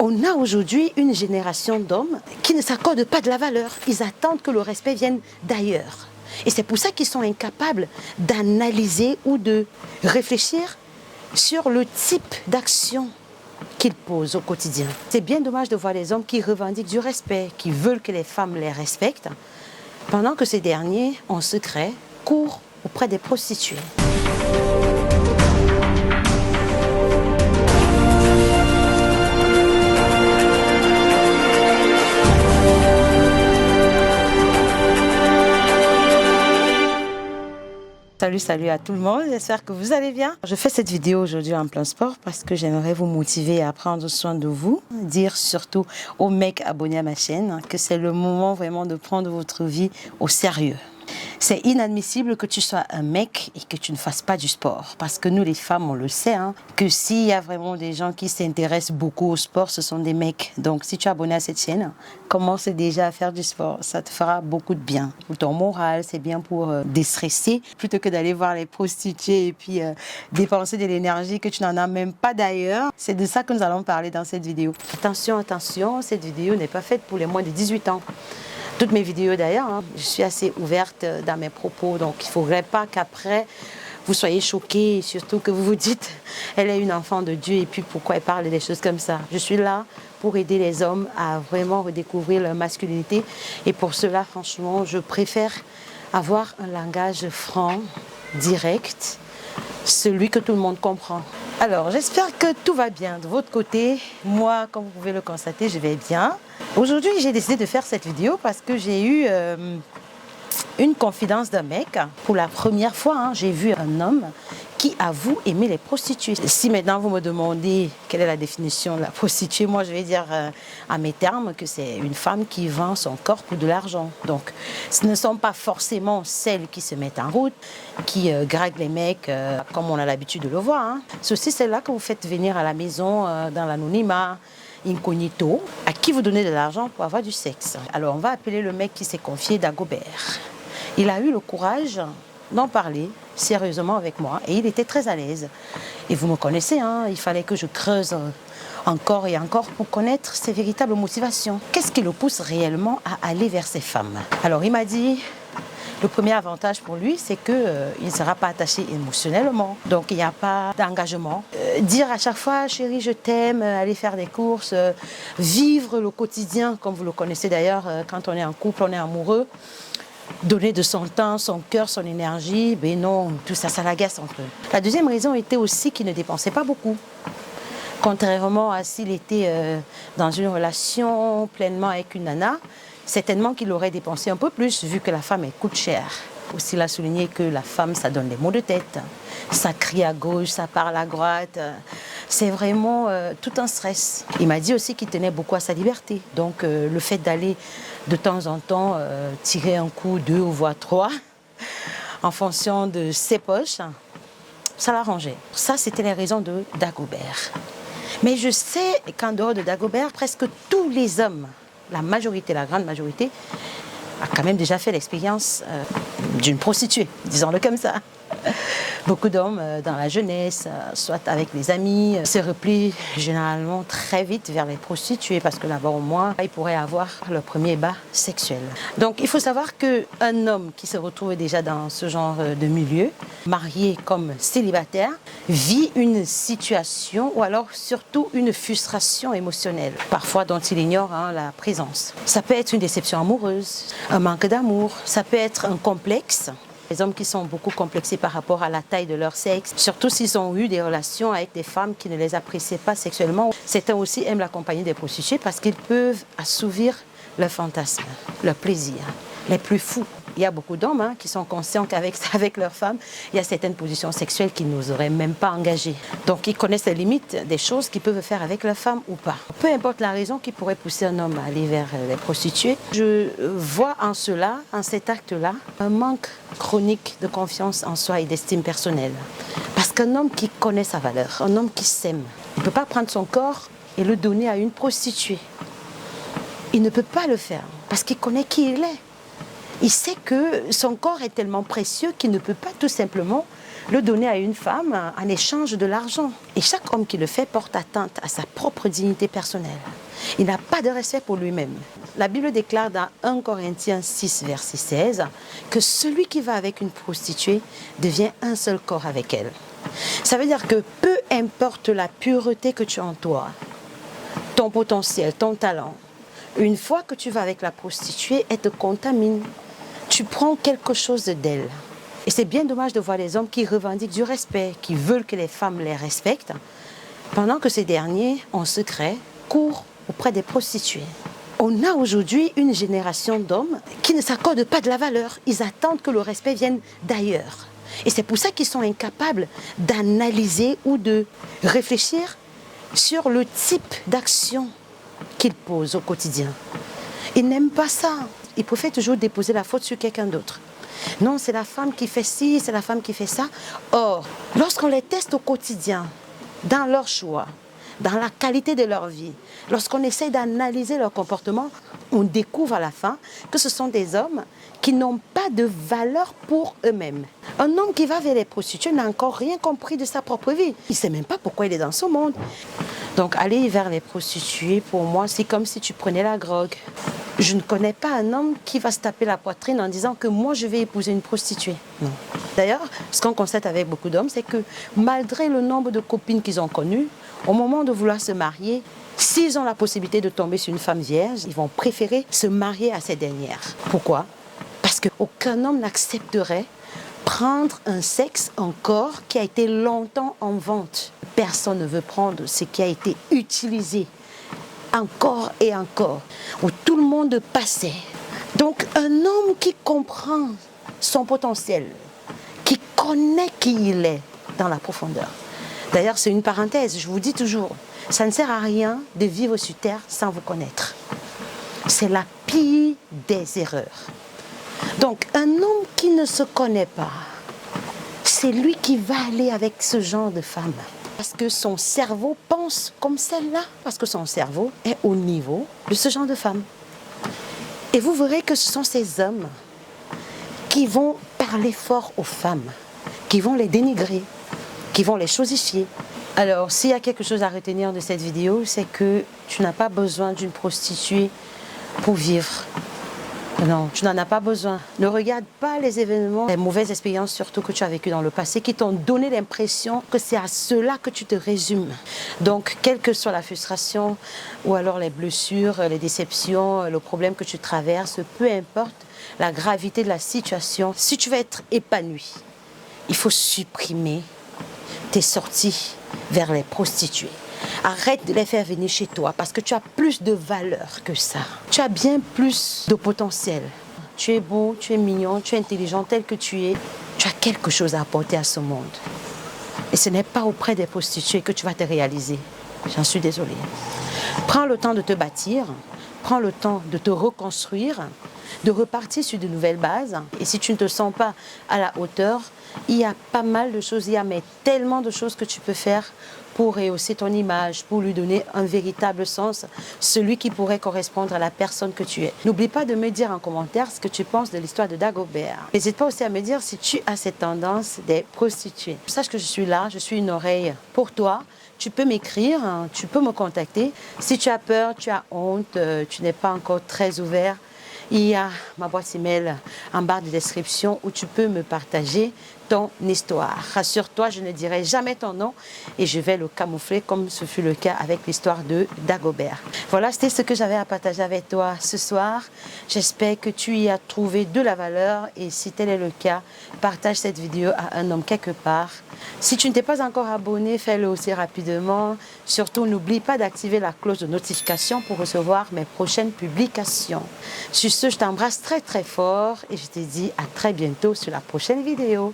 On a aujourd'hui une génération d'hommes qui ne s'accordent pas de la valeur. Ils attendent que le respect vienne d'ailleurs. Et c'est pour ça qu'ils sont incapables d'analyser ou de réfléchir sur le type d'action qu'ils posent au quotidien. C'est bien dommage de voir les hommes qui revendiquent du respect, qui veulent que les femmes les respectent, pendant que ces derniers, en secret, courent auprès des prostituées. Salut à tout le monde, j'espère que vous allez bien. Je fais cette vidéo aujourd'hui en plein sport parce que j'aimerais vous motiver à prendre soin de vous. Dire surtout aux mecs abonnés à ma chaîne que c'est le moment vraiment de prendre votre vie au sérieux. C'est inadmissible que tu sois un mec et que tu ne fasses pas du sport. Parce que nous les femmes, on le sait, que s'il y a vraiment des gens qui s'intéressent beaucoup au sport, ce sont des mecs. Donc si tu es abonné à cette chaîne, commence déjà à faire du sport. Ça te fera beaucoup de bien. Pour ton moral, c'est bien pour déstresser. Plutôt que d'aller voir les prostituées et puis dépenser de l'énergie que tu n'en as même pas d'ailleurs. C'est de ça que nous allons parler dans cette vidéo. Attention, attention, cette vidéo n'est pas faite pour les moins de 18 ans. Toutes mes vidéos d'ailleurs, je suis assez ouverte dans mes propos, donc il ne faudrait pas qu'après vous soyez choqués, et surtout que vous vous dites elle est une enfant de Dieu et puis pourquoi elle parle des choses comme ça. Je suis là pour aider les hommes à vraiment redécouvrir leur masculinité et pour cela franchement je préfère avoir un langage franc, direct, celui que tout le monde comprend. Alors, j'espère que tout va bien de votre côté. Moi, comme vous pouvez le constater, je vais bien. Aujourd'hui, j'ai décidé de faire cette vidéo parce que j'ai eu une confidence d'un mec. Pour la première fois, j'ai vu un homme qui avoue aimer les prostituées. Si maintenant vous me demandez quelle est la définition de la prostituée, moi je vais dire à mes termes que c'est une femme qui vend son corps pour de l'argent. Donc ce ne sont pas forcément celles qui se mettent en route, qui draguent les mecs comme on a l'habitude de le voir. C'est aussi celles-là que vous faites venir à la maison dans l'anonymat, incognito, à qui vous donnez de l'argent pour avoir du sexe. Alors on va appeler le mec qui s'est confié Dagobert. Il a eu le courage d'en parler sérieusement avec moi et il était très à l'aise. Et vous me connaissez, il fallait que je creuse encore et encore pour connaître ses véritables motivations. Qu'est-ce qui le pousse réellement à aller vers ces femmes? Alors il m'a dit, le premier avantage pour lui, c'est qu'il ne sera pas attaché émotionnellement. Donc il n'y a pas d'engagement. Dire à chaque fois, chérie, je t'aime, aller faire des courses, vivre le quotidien, comme vous le connaissez d'ailleurs, quand on est en couple, on est amoureux. Donner de son temps, son cœur, son énergie, ben non, tout ça, ça l'agace un peu. La deuxième raison était aussi qu'il ne dépensait pas beaucoup. Contrairement à s'il était dans une relation pleinement avec une nana, certainement qu'il aurait dépensé un peu plus vu que la femme elle coûte cher. Aussi, il a souligné que la femme, ça donne des maux de tête. Ça crie à gauche, ça parle à droite. C'est vraiment tout un stress. Il m'a dit aussi qu'il tenait beaucoup à sa liberté. Donc, le fait d'aller de temps en temps tirer un coup, 2 ou voire 3, en fonction de ses poches, ça l'arrangeait. Ça, c'était les raisons de Dagobert. Mais je sais qu'en dehors de Dagobert, presque tous les hommes, la majorité, la grande majorité, a quand même déjà fait l'expérience d'une prostituée, disons-le comme ça. Beaucoup d'hommes dans la jeunesse, soit avec les amis, se replient généralement très vite vers les prostituées parce que là-bas au moins, ils pourraient avoir leur premier bas sexuel. Donc il faut savoir qu'un homme qui se retrouve déjà dans ce genre de milieu, marié comme célibataire, vit une situation ou alors surtout une frustration émotionnelle, parfois dont il ignore la présence. Ça peut être une déception amoureuse, un manque d'amour, ça peut être un complexe. Les hommes qui sont beaucoup complexés par rapport à la taille de leur sexe, surtout s'ils ont eu des relations avec des femmes qui ne les appréciaient pas sexuellement. Certains aussi aiment la compagnie des prostituées parce qu'ils peuvent assouvir leur fantasme, leur plaisir, les plus fous. Il y a beaucoup d'hommes qui sont conscients qu'avec leur femme, il y a certaines positions sexuelles qu'ils n'oseraient même pas engager. Donc ils connaissent les limites des choses qu'ils peuvent faire avec leur femme ou pas. Peu importe la raison qui pourrait pousser un homme à aller vers les prostituées, je vois en cela, en cet acte-là, un manque chronique de confiance en soi et d'estime personnelle. Parce qu'un homme qui connaît sa valeur, un homme qui s'aime, il ne peut pas prendre son corps et le donner à une prostituée. Il ne peut pas le faire parce qu'il connaît qui il est. Il sait que son corps est tellement précieux qu'il ne peut pas tout simplement le donner à une femme en échange de l'argent. Et chaque homme qui le fait porte atteinte à sa propre dignité personnelle. Il n'a pas de respect pour lui-même. La Bible déclare dans 1 Corinthiens 6, verset 16, que celui qui va avec une prostituée devient un seul corps avec elle. Ça veut dire que peu importe la pureté que tu as en toi, ton potentiel, ton talent, une fois que tu vas avec la prostituée, elle te contamine. Tu prends quelque chose d'elle. Et c'est bien dommage de voir les hommes qui revendiquent du respect, qui veulent que les femmes les respectent, pendant que ces derniers, en secret, courent auprès des prostituées. On a aujourd'hui une génération d'hommes qui ne s'accordent pas de la valeur. Ils attendent que le respect vienne d'ailleurs. Et c'est pour ça qu'ils sont incapables d'analyser ou de réfléchir sur le type d'action qu'ils posent au quotidien. Ils n'aiment pas ça. Ils préfèrent toujours déposer la faute sur quelqu'un d'autre. Non, c'est la femme qui fait ci, c'est la femme qui fait ça. Or, lorsqu'on les teste au quotidien, dans leurs choix, dans la qualité de leur vie, lorsqu'on essaie d'analyser leur comportement, on découvre à la fin que ce sont des hommes qui n'ont pas de valeur pour eux-mêmes. Un homme qui va vers les prostituées n'a encore rien compris de sa propre vie. Il ne sait même pas pourquoi il est dans ce monde. Donc aller vers les prostituées, pour moi, c'est comme si tu prenais la drogue. Je ne connais pas un homme qui va se taper la poitrine en disant que moi je vais épouser une prostituée. Non. D'ailleurs, ce qu'on constate avec beaucoup d'hommes, c'est que malgré le nombre de copines qu'ils ont connues, au moment de vouloir se marier, s'ils ont la possibilité de tomber sur une femme vierge, ils vont préférer se marier à cette dernière. Pourquoi? Parce qu'aucun homme n'accepterait prendre un sexe, un corps qui a été longtemps en vente. Personne ne veut prendre ce qui a été utilisé encore et encore, où tout le monde passait. Donc un homme qui comprend son potentiel, qui connaît qui il est dans la profondeur. D'ailleurs, c'est une parenthèse, je vous dis toujours, ça ne sert à rien de vivre sur terre sans vous connaître. C'est la pire des erreurs. Donc un homme qui ne se connaît pas, c'est lui qui va aller avec ce genre de femme. Parce que son cerveau pense comme celle-là. Parce que son cerveau est au niveau de ce genre de femme. Et vous verrez que ce sont ces hommes qui vont parler fort aux femmes, qui vont les dénigrer, qui vont les chosifier. Alors, s'il y a quelque chose à retenir de cette vidéo, c'est que tu n'as pas besoin d'une prostituée pour vivre. Non, tu n'en as pas besoin. Ne regarde pas les événements, les mauvaises expériences surtout que tu as vécues dans le passé qui t'ont donné l'impression que c'est à cela que tu te résumes. Donc, quelle que soit la frustration ou alors les blessures, les déceptions, le problème que tu traverses, peu importe la gravité de la situation, si tu veux être épanoui, il faut supprimer tes sorties vers les prostituées. Arrête de les faire venir chez toi parce que tu as plus de valeur que ça. Tu as bien plus de potentiel. Tu es beau, tu es mignon, tu es intelligent tel que tu es. Tu as quelque chose à apporter à ce monde. Et ce n'est pas auprès des prostituées que tu vas te réaliser. J'en suis désolée. Prends le temps de te bâtir. Prends le temps de te reconstruire, de repartir sur de nouvelles bases. Et si tu ne te sens pas à la hauteur, il y a pas mal de choses, il y a mais tellement de choses que tu peux faire pour rehausser ton image, pour lui donner un véritable sens, celui qui pourrait correspondre à la personne que tu es. N'oublie pas de me dire en commentaire ce que tu penses de l'histoire de Dagobert. N'hésite pas aussi à me dire si tu as cette tendance des prostituées. Sache que je suis là, je suis une oreille pour toi. Tu peux m'écrire, tu peux me contacter. Si tu as peur, tu as honte, tu n'es pas encore très ouvert, il y a ma boîte email en barre de description où tu peux me partager ton histoire. Rassure-toi, je ne dirai jamais ton nom et je vais le camoufler comme ce fut le cas avec l'histoire de Dagobert. Voilà, c'était ce que j'avais à partager avec toi ce soir. J'espère que tu y as trouvé de la valeur et si tel est le cas, partage cette vidéo à un homme quelque part. Si tu ne t'es pas encore abonné, fais-le aussi rapidement. Surtout, n'oublie pas d'activer la cloche de notification pour recevoir mes prochaines publications. Sur ce, je t'embrasse très très fort et je te dis à très bientôt sur la prochaine vidéo.